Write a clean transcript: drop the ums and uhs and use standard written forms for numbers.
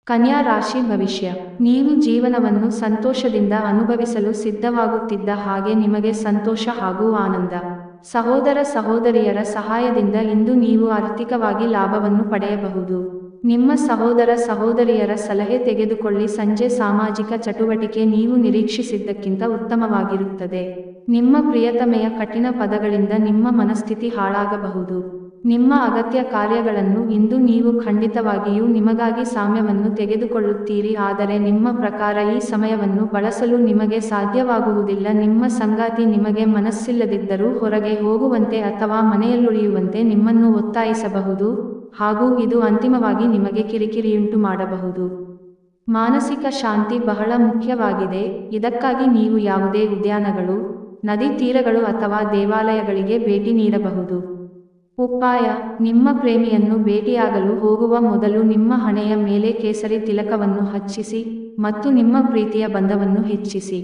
ಕನ್ಯಾ ರಾಶಿ ಭವಿಷ್ಯ. ನೀವು ಜೀವನವನ್ನು ಸಂತೋಷದಿಂದ ಅನುಭವಿಸಲು ಸಿದ್ಧವಾಗುತ್ತಿದ್ದ ಹಾಗೆ ನಿಮಗೆ ಸಂತೋಷ ಹಾಗೂ ಆನಂದ. ಸಹೋದರ ಸಹೋದರಿಯರ ಸಹಾಯದಿಂದ ಇಂದು ನೀವು ಆರ್ಥಿಕವಾಗಿ ಲಾಭವನ್ನು ಪಡೆಯಬಹುದು. ನಿಮ್ಮ ಸಹೋದರ ಸಹೋದರಿಯರ ಸಲಹೆ ತೆಗೆದುಕೊಳ್ಳಿ. ಸಂಜೆ ಸಾಮಾಜಿಕ ಚಟುವಟಿಕೆ ನೀವು ನಿರೀಕ್ಷಿಸಿದ್ದಕ್ಕಿಂತ ಉತ್ತಮವಾಗಿರುತ್ತದೆ. ನಿಮ್ಮ ಪ್ರಿಯತಮೆಯ ಕಠಿಣ ಪದಗಳಿಂದ ನಿಮ್ಮ ಮನಸ್ಥಿತಿ ಹಾಳಾಗಬಹುದು. ನಿಮ್ಮ ಅಗತ್ಯ ಕಾರ್ಯಗಳನ್ನು ಇಂದು ನೀವು ಖಂಡಿತವಾಗಿಯೂ ನಿಮಗಾಗಿ ಸಮಯವನ್ನು ತೆಗೆದುಕೊಳ್ಳುತ್ತೀರಿ, ಆದರೆ ನಿಮ್ಮ ಪ್ರಕಾರ ಈ ಸಮಯವನ್ನು ಬಳಸಲು ನಿಮಗೆ ಸಾಧ್ಯವಾಗುವುದಿಲ್ಲ. ನಿಮ್ಮ ಸಂಗಾತಿ ನಿಮಗೆ ಮನಸ್ಸಿಲ್ಲದಿದ್ದರೂ ಹೊರಗೆ ಹೋಗುವಂತೆ ಅಥವಾ ಮನೆಯಲ್ಲುಳಿಯುವಂತೆ ನಿಮ್ಮನ್ನು ಒತ್ತಾಯಿಸಬಹುದು, ಹಾಗೂ ಇದು ಅಂತಿಮವಾಗಿ ನಿಮಗೆ ಕಿರಿಕಿರಿಯುಂಟು ಮಾಡಬಹುದು. ಮಾನಸಿಕ ಶಾಂತಿ ಬಹಳ ಮುಖ್ಯವಾಗಿದೆ. ಇದಕ್ಕಾಗಿ ನೀವು ಯಾವುದೇ ಉದ್ಯಾನಗಳು, ನದಿ ತೀರಗಳು ಅಥವಾ ದೇವಾಲಯಗಳಿಗೆ ಭೇಟಿ ನೀಡಬಹುದು. ಉಪಾಯ: ನಿಮ್ಮ ಪ್ರೇಮಿಯನ್ನು ಭೇಟಿಯಾಗಲು ಹೋಗುವ ಮೊದಲು ನಿಮ್ಮ ಹಣೆಯ ಮೇಲೆ ಕೇಸರಿ ತಿಲಕವನ್ನು ಹಚ್ಚಿಸಿ ಮತ್ತು ನಿಮ್ಮ ಪ್ರೀತಿಯ ಬಂಧವನ್ನು ಹೆಚ್ಚಿಸಿ.